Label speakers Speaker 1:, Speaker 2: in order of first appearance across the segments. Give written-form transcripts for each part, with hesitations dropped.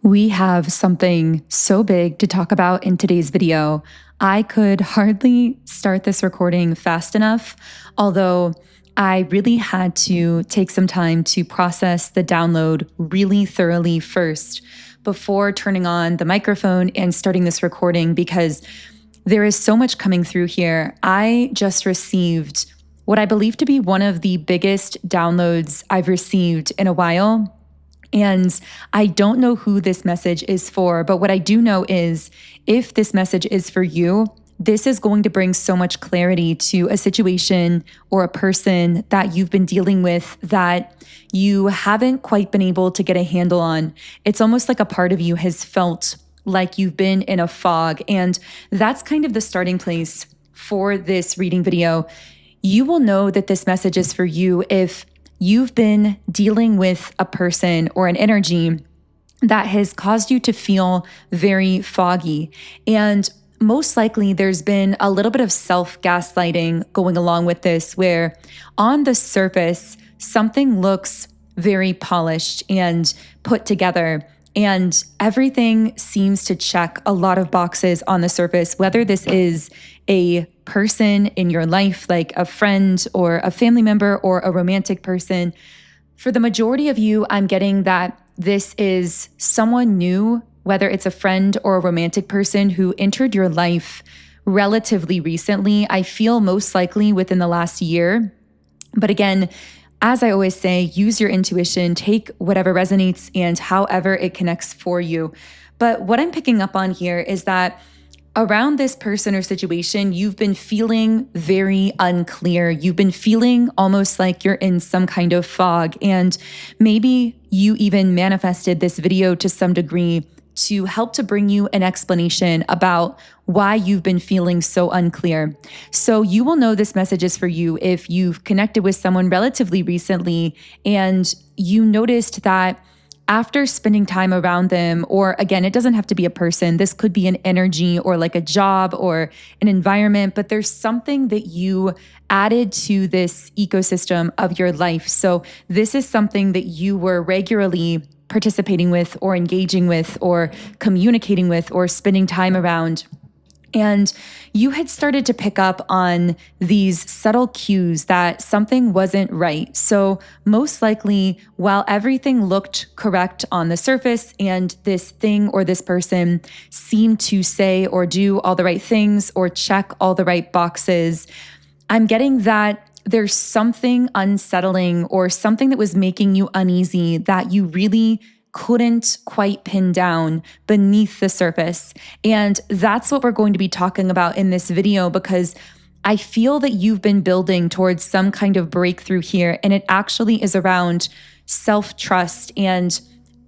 Speaker 1: We have something so big to talk about in today's video. I could hardly start this recording fast enough, although I really had to take some time to process the download really thoroughly first before turning on the microphone and starting this recording because there is so much coming through here. I just received what I believe to be one of the biggest downloads I've received in a while. And I don't know who this message is for, but what I do know is if this message is for you, this is going to bring so much clarity to a situation or a person that you've been dealing with that you haven't quite been able to get a handle on. It's almost like a part of you has felt like you've been in a fog. And that's kind of the starting place for this reading video. You will know that this message is for you if you've been dealing with a person or an energy that has caused you to feel very foggy. And most likely there's been a little bit of self-gaslighting going along with this, where on the surface, something looks very polished and put together. And everything seems to check a lot of boxes on the surface, whether this is a person in your life, like a friend or a family member or a romantic person. For the majority of you, I'm getting that this is someone new, whether it's a friend or a romantic person who entered your life relatively recently. I feel most likely within the last year. But again, as I always say, use your intuition, take whatever resonates and however it connects for you. But what I'm picking up on here is that around this person or situation, you've been feeling very unclear. You've been feeling almost like you're in some kind of fog. And maybe you even manifested this video to some degree to help to bring you an explanation about why you've been feeling so unclear. So you will know this message is for you if you've connected with someone relatively recently and you noticed that after spending time around them, or again, it doesn't have to be a person, this could be an energy or like a job or an environment, but there's something that you added to this ecosystem of your life. So this is something that you were regularly participating with or engaging with or communicating with or spending time around. And you had started to pick up on these subtle cues that something wasn't right. So most likely, while everything looked correct on the surface and this thing or this person seemed to say or do all the right things or check all the right boxes, I'm getting that there's something unsettling or something that was making you uneasy that you really couldn't quite pin down beneath the surface. And that's what we're going to be talking about in this video, because I feel that you've been building towards some kind of breakthrough here. And it actually is around self-trust and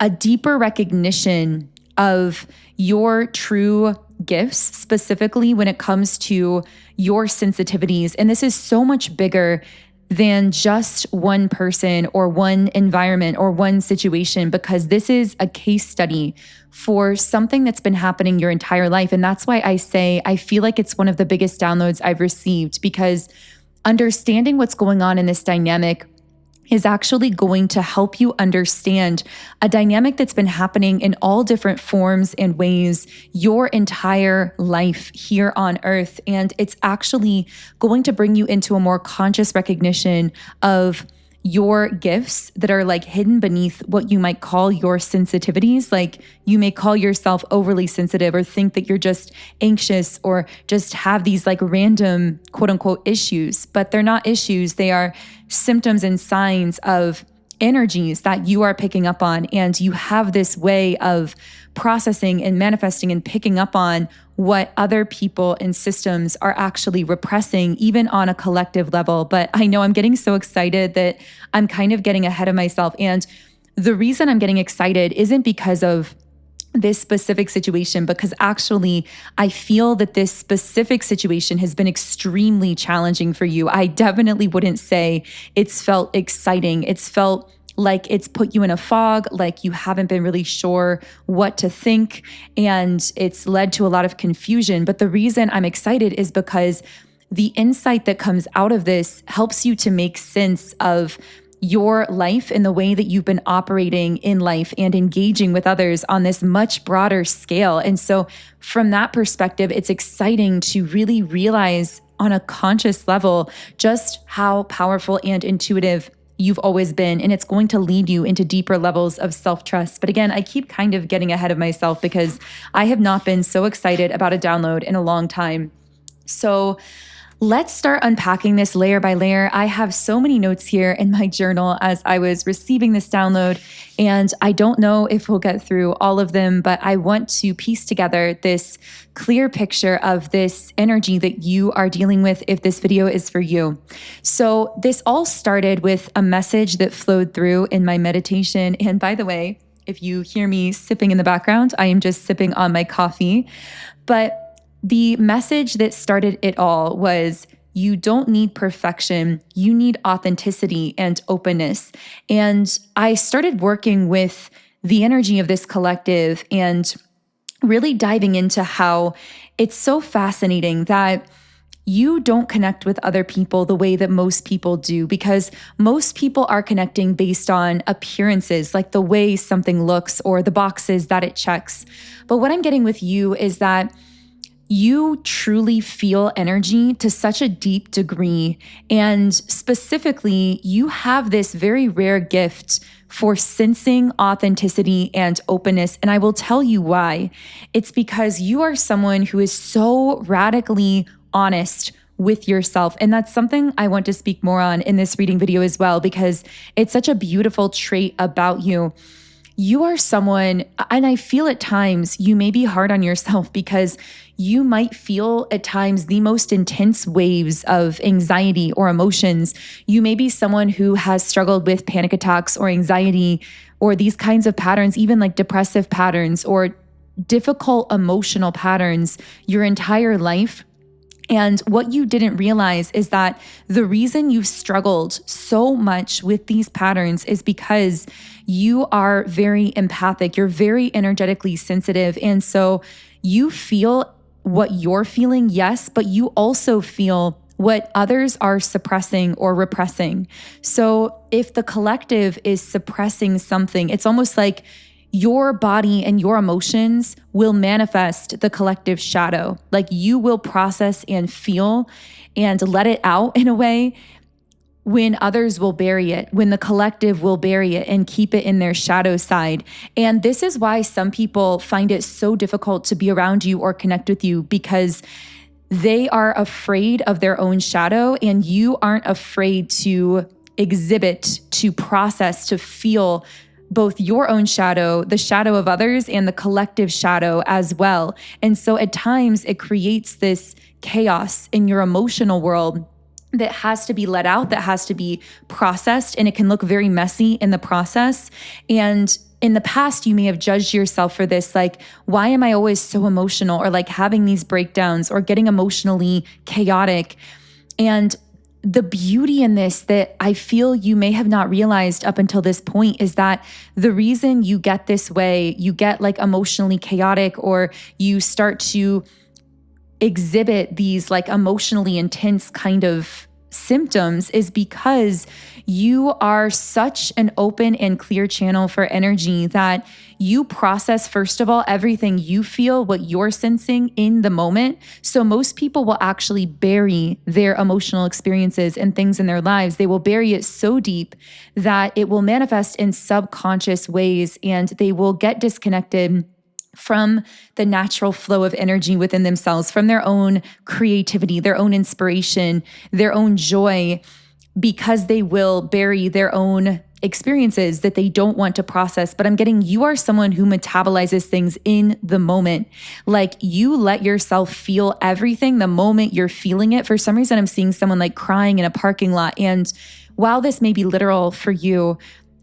Speaker 1: a deeper recognition of your true gifts, specifically when it comes to your sensitivities. And this is so much bigger than just one person or one environment or one situation, because this is a case study for something that's been happening your entire life. And that's why I say I feel like it's one of the biggest downloads I've received, because understanding what's going on in this dynamic is actually going to help you understand a dynamic that's been happening in all different forms and ways your entire life here on Earth. And it's actually going to bring you into a more conscious recognition of your gifts that are like hidden beneath what you might call your sensitivities. Like you may call yourself overly sensitive or think that you're just anxious or just have these like random quote unquote issues, but they're not issues. They are symptoms and signs of energies that you are picking up on. And you have this way of processing and manifesting and picking up on what other people and systems are actually repressing, even on a collective level. But I know I'm getting so excited that I'm kind of getting ahead of myself. And the reason I'm getting excited isn't because of this specific situation, because actually I feel that this specific situation has been extremely challenging for you. I definitely wouldn't say it's felt exciting. It's felt like it's put you in a fog, like you haven't been really sure what to think, and it's led to a lot of confusion. But the reason I'm excited is because the insight that comes out of this helps you to make sense of your life and the way that you've been operating in life and engaging with others on this much broader scale. And so from that perspective, it's exciting to really realize on a conscious level just how powerful and intuitive you've always been. And it's going to lead you into deeper levels of self-trust. But again, I keep kind of getting ahead of myself because I have not been so excited about a download in a long time. So let's start unpacking this layer by layer. I have so many notes here in my journal as I was receiving this download, and I don't know if we'll get through all of them, but I want to piece together this clear picture of this energy that you are dealing with if this video is for you. So this all started with a message that flowed through in my meditation. And by the way, if you hear me sipping in the background, I am just sipping on my coffee. But the message that started it all was, you don't need perfection, you need authenticity and openness. And I started working with the energy of this collective and really diving into how it's so fascinating that you don't connect with other people the way that most people do, because most people are connecting based on appearances, like the way something looks or the boxes that it checks. But what I'm getting with you is that you truly feel energy to such a deep degree. And specifically, you have this very rare gift for sensing authenticity and openness. And I will tell you why. It's because you are someone who is so radically honest with yourself. And that's something I want to speak more on in this reading video as well, because it's such a beautiful trait about you. You are someone, and I feel at times you may be hard on yourself because you might feel at times the most intense waves of anxiety or emotions. You may be someone who has struggled with panic attacks or anxiety or these kinds of patterns, even like depressive patterns or difficult emotional patterns your entire life. And what you didn't realize is that the reason you've struggled so much with these patterns is because you are very empathic. You're very energetically sensitive. And so you feel what you're feeling, yes, but you also feel what others are suppressing or repressing. So if the collective is suppressing something, it's almost like your body and your emotions will manifest the collective shadow. Like you will process and feel and let it out in a way when others will bury it, when the collective will bury it and keep it in their shadow side. And this is why some people find it so difficult to be around you or connect with you, because they are afraid of their own shadow and you aren't afraid to exhibit, to process, to feel both your own shadow, the shadow of others, and the collective shadow as well. And so at times it creates this chaos in your emotional world that has to be let out, that has to be processed, and it can look very messy in the process. And in the past, you may have judged yourself for this, like, why am I always so emotional, or like having these breakdowns or getting emotionally chaotic? And the beauty in this that I feel you may have not realized up until this point is that the reason you get this way, you get like emotionally chaotic, or you start to exhibit these like emotionally intense kind of symptoms, is because you are such an open and clear channel for energy that you process, first of all, everything you feel, what you're sensing in the moment. So most people will actually bury their emotional experiences and things in their lives. They will bury it so deep that it will manifest in subconscious ways, and they will get disconnected from the natural flow of energy within themselves, from their own creativity, their own inspiration, their own joy, because they will bury their own experiences that they don't want to process. But I'm getting, you are someone who metabolizes things in the moment. Like you let yourself feel everything the moment you're feeling it. For some reason, I'm seeing someone like crying in a parking lot. And while this may be literal for you,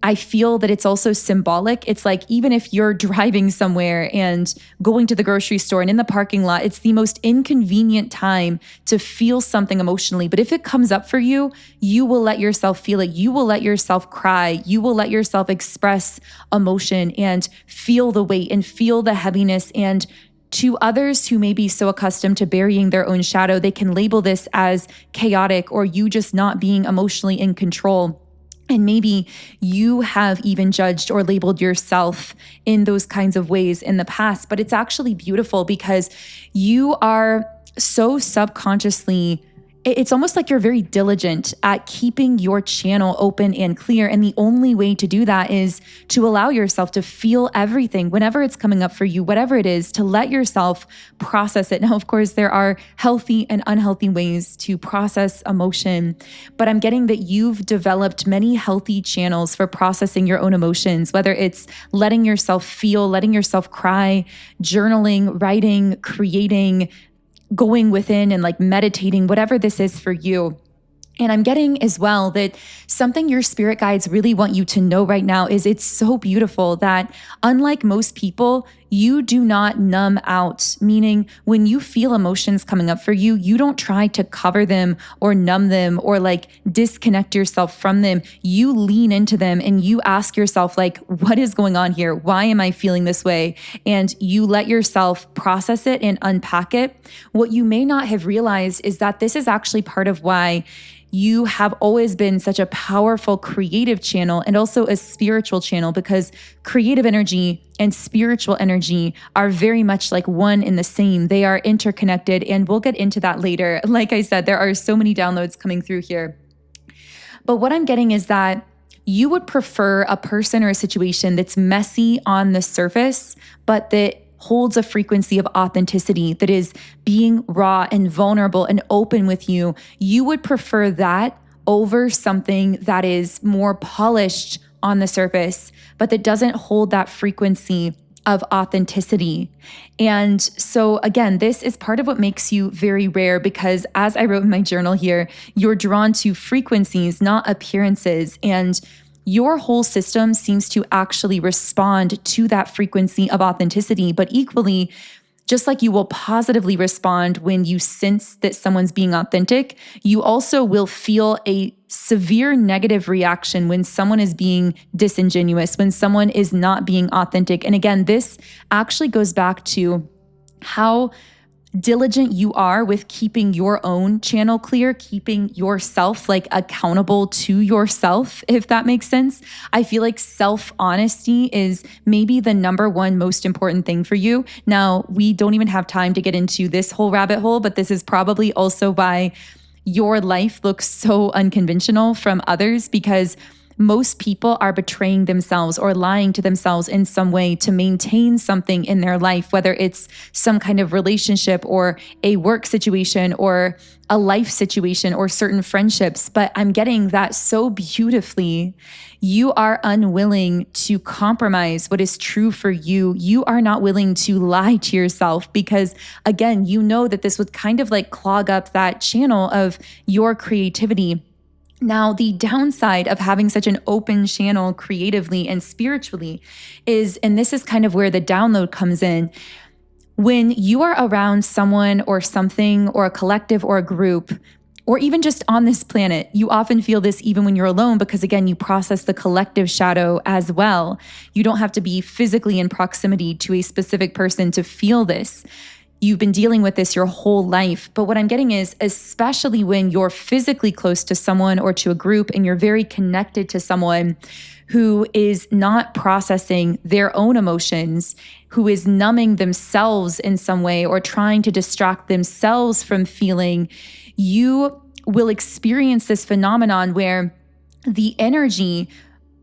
Speaker 1: I feel that it's also symbolic. It's like, even if you're driving somewhere and going to the grocery store and in the parking lot, it's the most inconvenient time to feel something emotionally. But if it comes up for you, you will let yourself feel it. You will let yourself cry. You will let yourself express emotion and feel the weight and feel the heaviness. And to others who may be so accustomed to burying their own shadow, they can label this as chaotic or you just not being emotionally in control. And maybe you have even judged or labeled yourself in those kinds of ways in the past, but it's actually beautiful because you are so subconsciously, it's almost like you're very diligent at keeping your channel open and clear. And the only way to do that is to allow yourself to feel everything whenever it's coming up for you, whatever it is, to let yourself process it. Now, of course, there are healthy and unhealthy ways to process emotion, but I'm getting that you've developed many healthy channels for processing your own emotions, whether it's letting yourself feel, letting yourself cry, journaling, writing, creating, going within and like meditating, whatever this is for you. And I'm getting as well that something your spirit guides really want you to know right now is it's so beautiful that unlike most people, you do not numb out, meaning when you feel emotions coming up for you, you don't try to cover them or numb them or like disconnect yourself from them. You lean into them and you ask yourself like, what is going on here? Why am I feeling this way? And you let yourself process it and unpack it. What you may not have realized is that this is actually part of why you have always been such a powerful creative channel and also a spiritual channel, because creative energy and spiritual energy are very much like one and the same. They are interconnected, and we'll get into that later. Like I said, there are so many downloads coming through here. But what I'm getting is that you would prefer a person or a situation that's messy on the surface, but that holds a frequency of authenticity, that is being raw and vulnerable and open with you. You would prefer that over something that is more polished on the surface, but that doesn't hold that frequency of authenticity. And so again, this is part of what makes you very rare, because as I wrote in my journal here, you're drawn to frequencies, not appearances. And your whole system seems to actually respond to that frequency of authenticity. But equally, just like you will positively respond when you sense that someone's being authentic, you also will feel a severe negative reaction when someone is being disingenuous, when someone is not being authentic. And again, this actually goes back to how diligent you are with keeping your own channel clear, keeping yourself like accountable to yourself, if that makes sense. I feel like self-honesty is maybe the number one most important thing for you. Now, we don't even have time to get into this whole rabbit hole, but this is probably also why your life looks so unconventional from others, because most people are betraying themselves or lying to themselves in some way to maintain something in their life, whether it's some kind of relationship or a work situation or a life situation or certain friendships. But I'm getting that so beautifully. You are unwilling to compromise what is true for you. You are not willing to lie to yourself because, again, you know that this would kind of like clog up that channel of your creativity. Now, the downside of having such an open channel creatively and spiritually is, and this is kind of where the download comes in, when you are around someone or something or a collective or a group, or even just on this planet, you often feel this even when you're alone because, again, you process the collective shadow as well. You don't have to be physically in proximity to a specific person to feel this. You've been dealing with this your whole life. But what I'm getting is, especially when you're physically close to someone or to a group and you're very connected to someone who is not processing their own emotions, who is numbing themselves in some way or trying to distract themselves from feeling, you will experience this phenomenon where the energy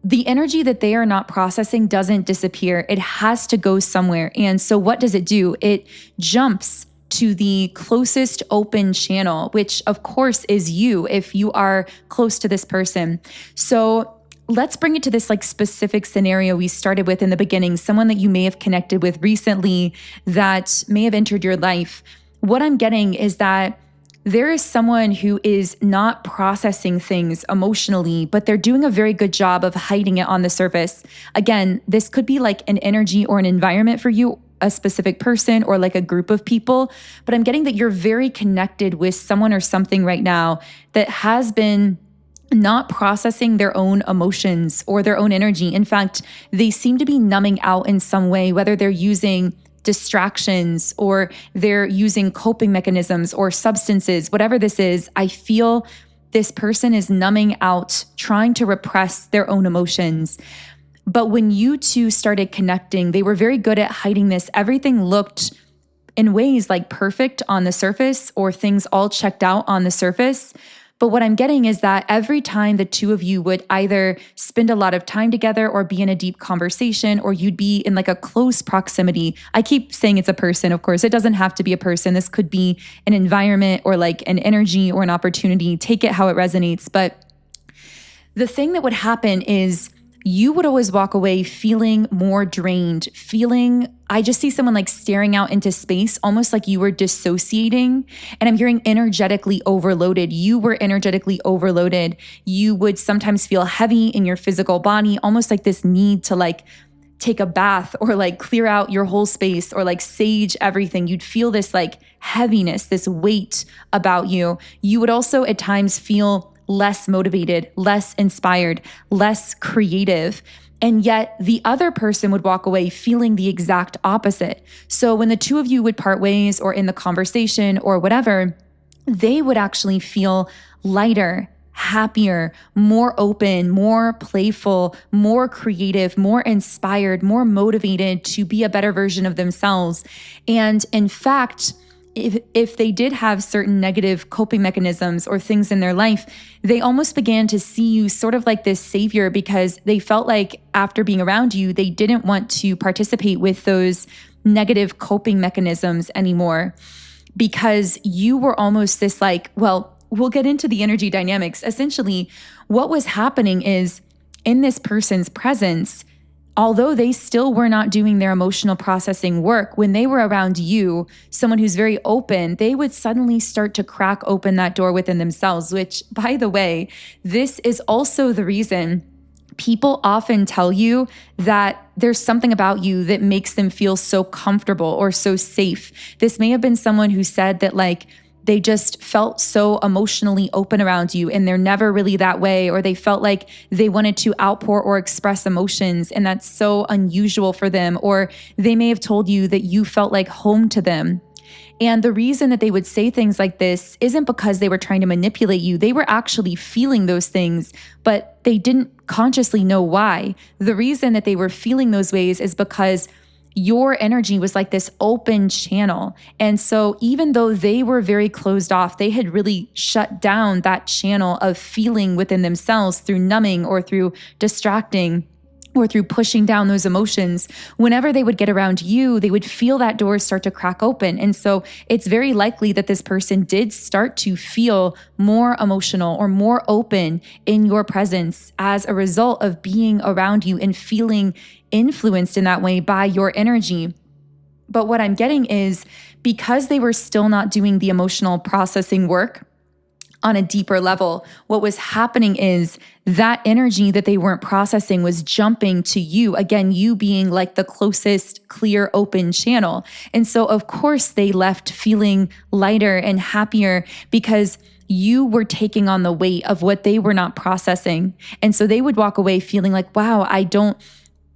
Speaker 1: that they are not processing doesn't disappear. It has to go somewhere. And so what does it do? It jumps to the closest open channel, which of course is you if you are close to this person. So let's bring it to this like specific scenario we started with in the beginning, someone that you may have connected with recently that may have entered your life. What I'm getting is that there is someone who is not processing things emotionally, but they're doing a very good job of hiding it on the surface. Again, this could be like an energy or an environment for you, a specific person or like a group of people, but I'm getting that you're very connected with someone or something right now that has been not processing their own emotions or their own energy. In fact, they seem to be numbing out in some way, whether they're using distractions or they're using coping mechanisms or substances, whatever this is. I feel this person is numbing out, trying to repress their own emotions. But when you two started connecting, they were very good at hiding this. Everything looked in ways like perfect on the surface, or things all checked out on the surface. But what I'm getting is that every time the two of you would either spend a lot of time together or be in a deep conversation, or you'd be in like a close proximity. I keep saying it's a person, of course. It doesn't have to be a person. This could be an environment or like an energy or an opportunity. Take it how it resonates. But the thing that would happen is you would always walk away feeling more drained, I just see someone like staring out into space, almost like you were dissociating. And I'm hearing energetically overloaded. You were energetically overloaded. You would sometimes feel heavy in your physical body, almost like this need to like take a bath or like clear out your whole space or like sage everything. You'd feel this like heaviness, this weight about you. You would also at times feel less motivated, less inspired, less creative. And yet the other person would walk away feeling the exact opposite. So when the two of you would part ways or in the conversation or whatever, they would actually feel lighter, happier, more open, more playful, more creative, more inspired, more motivated to be a better version of themselves. And in fact, if they did have certain negative coping mechanisms or things in their life, they almost began to see you sort of like this savior, because they felt like after being around you, they didn't want to participate with those negative coping mechanisms anymore, because you were almost this like, well, we'll get into the energy dynamics. Essentially, what was happening is in this person's presence, although they still were not doing their emotional processing work, when they were around you, someone who's very open, they would suddenly start to crack open that door within themselves, which, by the way, this is also the reason people often tell you that there's something about you that makes them feel so comfortable or so safe. This may have been someone who said that like, they just felt so emotionally open around you and they're never really that way, or they felt like they wanted to outpour or express emotions and that's so unusual for them, or they may have told you that you felt like home to them. And the reason that they would say things like this isn't because they were trying to manipulate you. They were actually feeling those things, but they didn't consciously know why. The reason that they were feeling those ways is because your energy was like this open channel. And so even though they were very closed off, they had really shut down that channel of feeling within themselves through numbing or through distracting or through pushing down those emotions. Whenever they would get around you, they would feel that door start to crack open. And so it's very likely that this person did start to feel more emotional or more open in your presence as a result of being around you and feeling influenced in that way by your energy. But what I'm getting is, because they were still not doing the emotional processing work on a deeper level, what was happening is that energy that they weren't processing was jumping to you. Again, you being like the closest, clear, open channel. And so of course they left feeling lighter and happier, because you were taking on the weight of what they were not processing. And so they would walk away feeling like, wow, I don't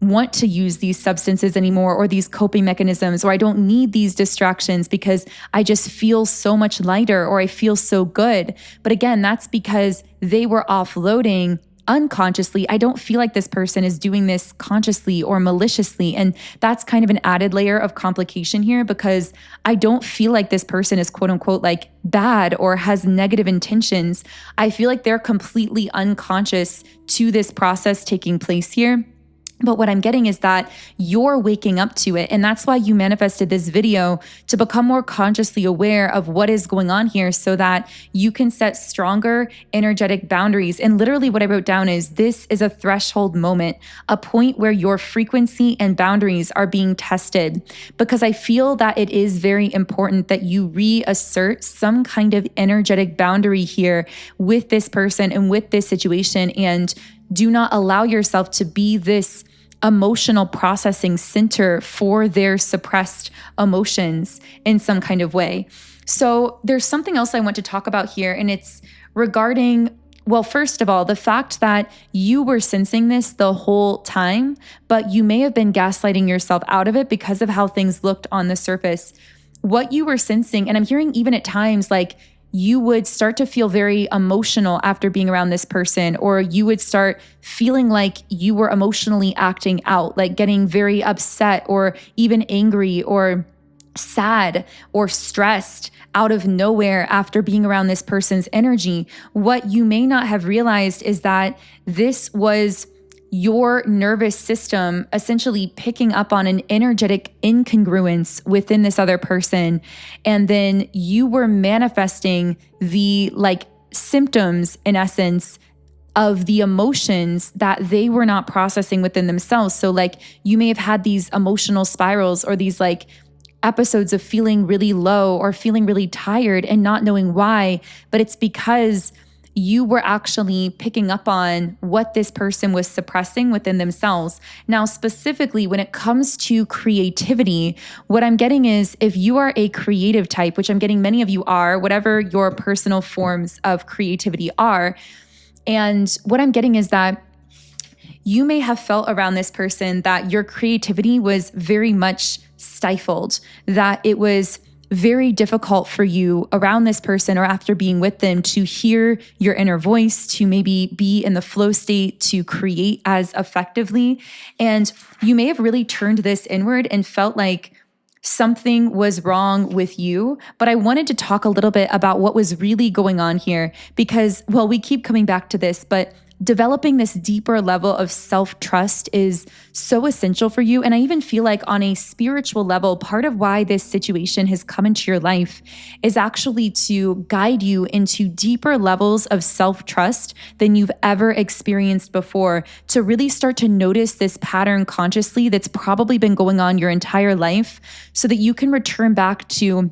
Speaker 1: want to use these substances anymore, or these coping mechanisms, or I don't need these distractions because I just feel so much lighter, or I feel so good. But again, that's because they were offloading unconsciously. I don't feel like this person is doing this consciously or maliciously. And that's kind of an added layer of complication here, because I don't feel like this person is quote unquote like bad or has negative intentions. I feel like they're completely unconscious to this process taking place here. But what I'm getting is that you're waking up to it. And that's why you manifested this video, to become more consciously aware of what is going on here, so that you can set stronger energetic boundaries. And literally what I wrote down is, this is a threshold moment, a point where your frequency and boundaries are being tested. Because I feel that it is very important that you reassert some kind of energetic boundary here with this person and with this situation, and do not allow yourself to be this emotional processing center for their suppressed emotions in some kind of way. So there's something else I want to talk about here, and it's regarding, well, first of all, the fact that you were sensing this the whole time, but you may have been gaslighting yourself out of it because of how things looked on the surface. What you were sensing, and I'm hearing even at times like you would start to feel very emotional after being around this person, or you would start feeling like you were emotionally acting out, like getting very upset or even angry or sad or stressed out of nowhere after being around this person's energy. What you may not have realized is that this was your nervous system essentially picking up on an energetic incongruence within this other person. And then you were manifesting the symptoms, in essence, of the emotions that they were not processing within themselves. So you may have had these emotional spirals or these episodes of feeling really low or feeling really tired and not knowing why, but it's because you were actually picking up on what this person was suppressing within themselves. Now, specifically, when it comes to creativity, what I'm getting is if you are a creative type, which I'm getting many of you are, whatever your personal forms of creativity are, and what I'm getting is that you may have felt around this person that your creativity was very much stifled, that it was very difficult for you around this person or after being with them to hear your inner voice, to maybe be in the flow state, to create as effectively. And you may have really turned this inward and felt like something was wrong with you. But I wanted to talk a little bit about what was really going on here because, well, we keep coming back to this, but developing this deeper level of self-trust is so essential for you. And I even feel like on a spiritual level, part of why this situation has come into your life is actually to guide you into deeper levels of self-trust than you've ever experienced before, to really start to notice this pattern consciously that's probably been going on your entire life so that you can return back to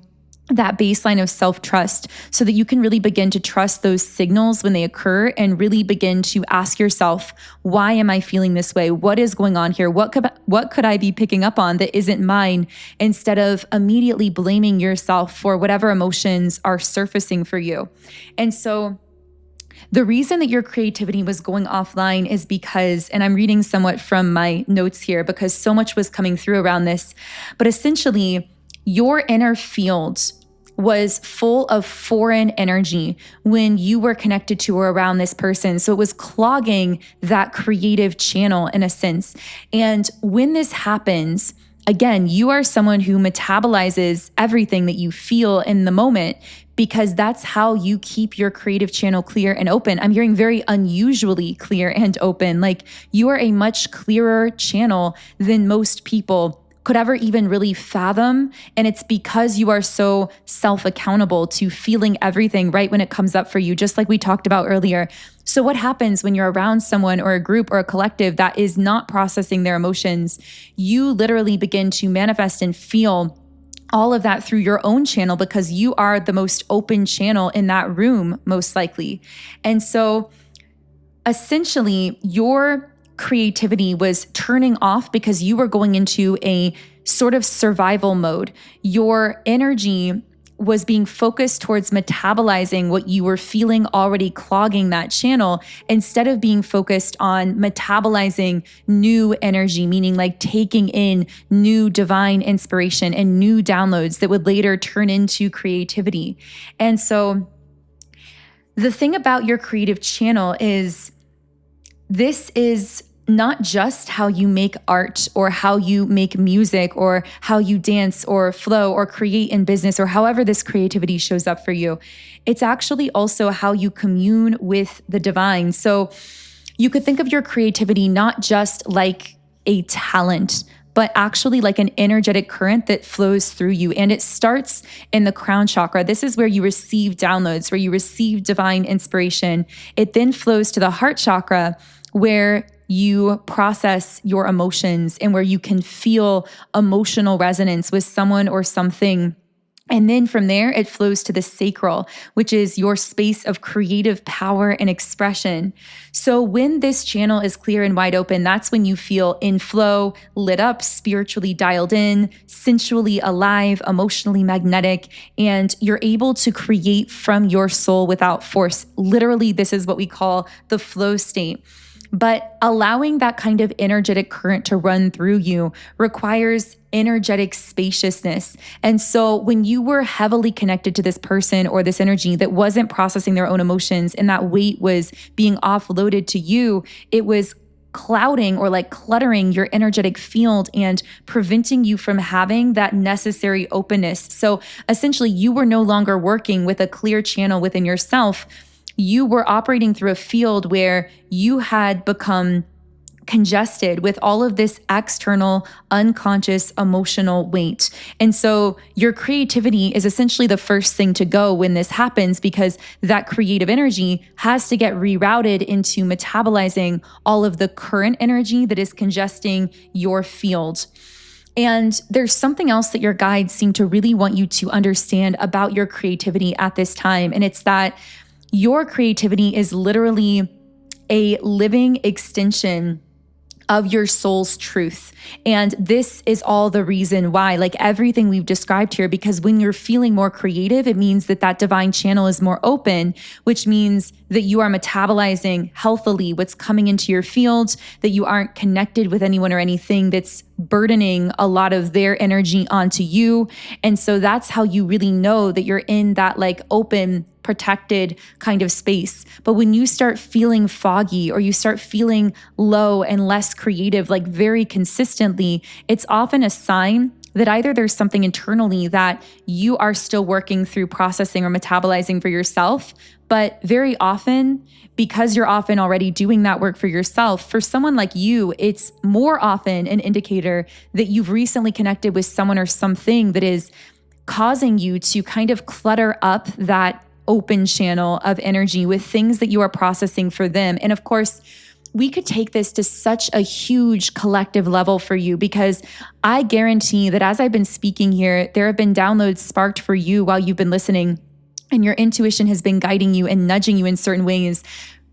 Speaker 1: that baseline of self-trust so that you can really begin to trust those signals when they occur and really begin to ask yourself, why am I feeling this way? What is going on here? What could I be picking up on that isn't mine? Instead of immediately blaming yourself for whatever emotions are surfacing for you. And so the reason that your creativity was going offline is because, and I'm reading somewhat from my notes here because so much was coming through around this, but essentially your inner field was full of foreign energy when you were connected to or around this person. So it was clogging that creative channel in a sense. And when this happens, again, you are someone who metabolizes everything that you feel in the moment because that's how you keep your creative channel clear and open. I'm hearing very unusually clear and open. Like you are a much clearer channel than most people could ever even really fathom. And it's because you are so self-accountable to feeling everything right when it comes up for you, just like we talked about earlier. So what happens when you're around someone or a group or a collective that is not processing their emotions? You literally begin to manifest and feel all of that through your own channel because you are the most open channel in that room, most likely. And so essentially, your creativity was turning off because you were going into a sort of survival mode. Your energy was being focused towards metabolizing what you were feeling already clogging that channel instead of being focused on metabolizing new energy, meaning like taking in new divine inspiration and new downloads that would later turn into creativity. And so the thing about your creative channel is this is not just how you make art or how you make music or how you dance or flow or create in business or however this creativity shows up for you. It's actually also how you commune with the divine. So you could think of your creativity not just like a talent, but actually like an energetic current that flows through you. And it starts in the crown chakra. This is where you receive downloads, where you receive divine inspiration. It then flows to the heart chakra, where you process your emotions and where you can feel emotional resonance with someone or something. And then from there, it flows to the sacral, which is your space of creative power and expression. So when this channel is clear and wide open, that's when you feel in flow, lit up, spiritually dialed in, sensually alive, emotionally magnetic, and you're able to create from your soul without force. Literally, this is what we call the flow state. But allowing that kind of energetic current to run through you requires energetic spaciousness. And so when you were heavily connected to this person or this energy that wasn't processing their own emotions and that weight was being offloaded to you, it was clouding or like cluttering your energetic field and preventing you from having that necessary openness. So essentially, you were no longer working with a clear channel within yourself. You were operating through a field where you had become congested with all of this external, unconscious, emotional weight. And so your creativity is essentially the first thing to go when this happens, because that creative energy has to get rerouted into metabolizing all of the current energy that is congesting your field. And there's something else that your guides seem to really want you to understand about your creativity at this time. And it's that your creativity is literally a living extension of your soul's truth. And this is all the reason why, like everything we've described here, because when you're feeling more creative, it means that that divine channel is more open, which means that you are metabolizing healthily what's coming into your field, that you aren't connected with anyone or anything that's burdening a lot of their energy onto you. And so that's how you really know that you're in that like open, protected kind of space. But when you start feeling foggy or you start feeling low and less creative, like very consistently, it's often a sign that either there's something internally that you are still working through processing or metabolizing for yourself. But very often, because you're often already doing that work for yourself, for someone like you, it's more often an indicator that you've recently connected with someone or something that is causing you to kind of clutter up that open channel of energy with things that you are processing for them. And of course, we could take this to such a huge collective level for you, because I guarantee that as I've been speaking here, there have been downloads sparked for you while you've been listening, and your intuition has been guiding you and nudging you in certain ways,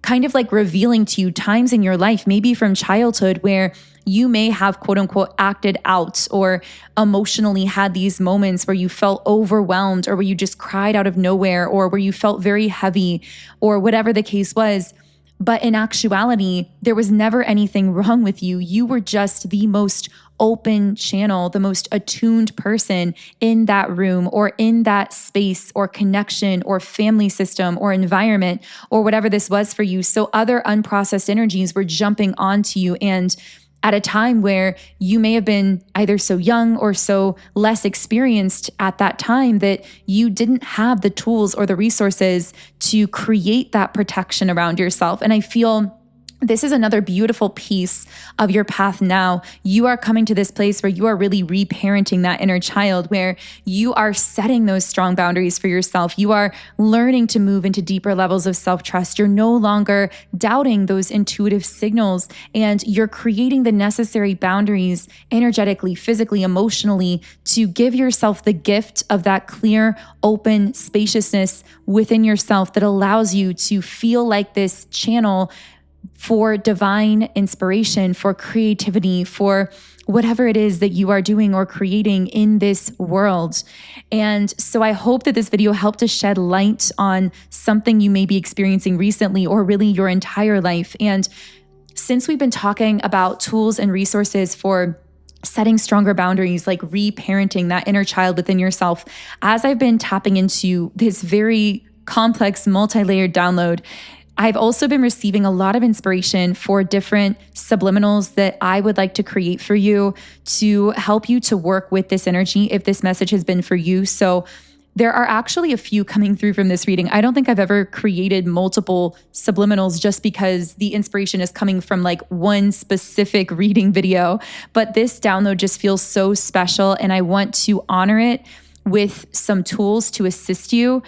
Speaker 1: kind of like revealing to you times in your life, maybe from childhood, where you may have quote unquote acted out or emotionally had these moments where you felt overwhelmed or where you just cried out of nowhere or where you felt very heavy or whatever the case was. But in actuality, there was never anything wrong with you. You were just the most open channel, the most attuned person in that room or in that space or connection or family system or environment or whatever this was for you. So other unprocessed energies were jumping onto you, and at a time where you may have been either so young or so less experienced at that time that you didn't have the tools or the resources to create that protection around yourself. And I feel this is another beautiful piece of your path now. You are coming to this place where you are really reparenting that inner child, where you are setting those strong boundaries for yourself. You are learning to move into deeper levels of self-trust. You're no longer doubting those intuitive signals, and you're creating the necessary boundaries energetically, physically, emotionally to give yourself the gift of that clear, open spaciousness within yourself that allows you to feel like this channel for divine inspiration, for creativity, for whatever it is that you are doing or creating in this world. And so I hope that this video helped to shed light on something you may be experiencing recently or really your entire life. And since we've been talking about tools and resources for setting stronger boundaries, like reparenting that inner child within yourself, as I've been tapping into this very complex, multi-layered download, I've also been receiving a lot of inspiration for different subliminals that I would like to create for you to help you to work with this energy if this message has been for you. So there are actually a few coming through from this reading. I don't think I've ever created multiple subliminals just because the inspiration is coming from like one specific reading video. But this download just feels so special, and I want to honor it with some tools to assist you.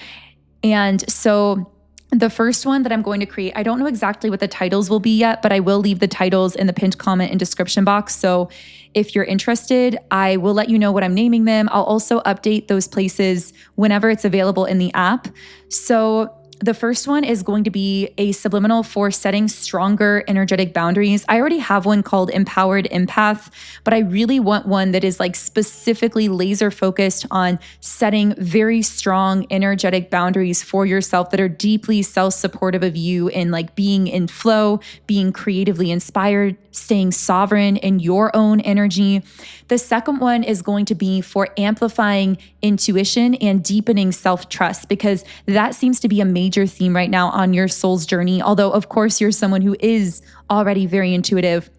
Speaker 1: And so the first one that I'm going to create, I don't know exactly what the titles will be yet, but I will leave the titles in the pinned comment and description box. So if you're interested, I will let you know what I'm naming them. I'll also update those places whenever it's available in the app. So the first one is going to be a subliminal for setting stronger energetic boundaries. I already have one called Empowered Empath, but I really want one that is like specifically laser focused on setting very strong energetic boundaries for yourself that are deeply self-supportive of you and like being in flow, being creatively inspired, staying sovereign in your own energy. The second one is going to be for amplifying intuition and deepening self-trust, because that seems to be a major theme right now on your soul's journey. Although, of course, you're someone who is already very intuitive,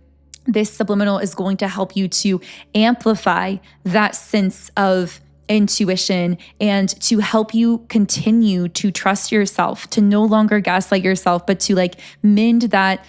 Speaker 1: this subliminal is going to help you to amplify that sense of intuition and to help you continue to trust yourself, to no longer gaslight yourself, but to like mend that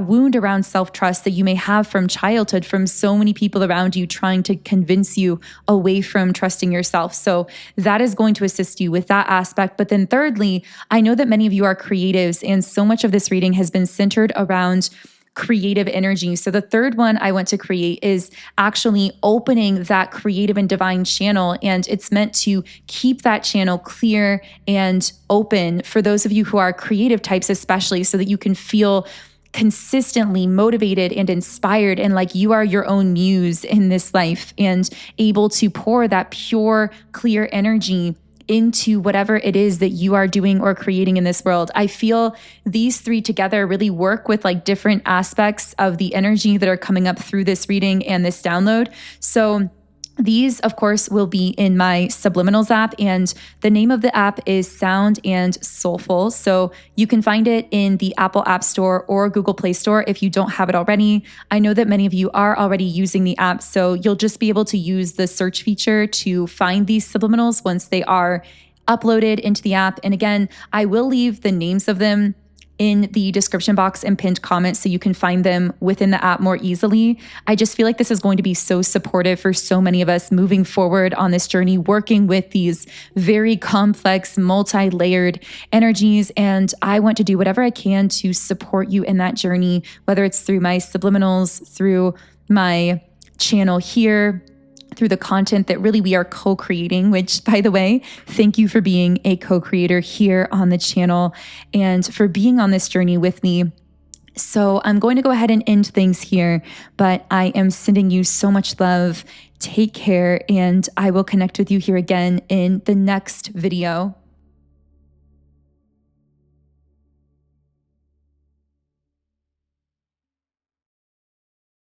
Speaker 1: wound around self-trust that you may have from childhood, from so many people around you trying to convince you away from trusting yourself. So that is going to assist you with that aspect. But then thirdly, I know that many of you are creatives, and so much of this reading has been centered around creative energy. So the third one I want to create is actually opening that creative and divine channel. And it's meant to keep that channel clear and open for those of you who are creative types, especially, so that you can feel consistently motivated and inspired and like you are your own muse in this life and able to pour that pure, clear energy into whatever it is that you are doing or creating in this world. I feel these three together really work with like different aspects of the energy that are coming up through this reading and this download. So these, of course, will be in my Subliminals app, and the name of the app is Sound and Soulful. So you can find it in the Apple App Store or Google Play Store if you don't have it already. I know that many of you are already using the app, so you'll just be able to use the search feature to find these subliminals once they are uploaded into the app. And again, I will leave the names of them in the description box and pinned comments so you can find them within the app more easily. I just feel like this is going to be so supportive for so many of us moving forward on this journey, working with these very complex, multi-layered energies. And I want to do whatever I can to support you in that journey, whether it's through my subliminals, through my channel here, through the content that really we are co-creating, which, by the way, thank you for being a co-creator here on the channel and for being on this journey with me. So I'm going to go ahead and end things here, but I am sending you so much love. Take care, and I will connect with you here again in the next video.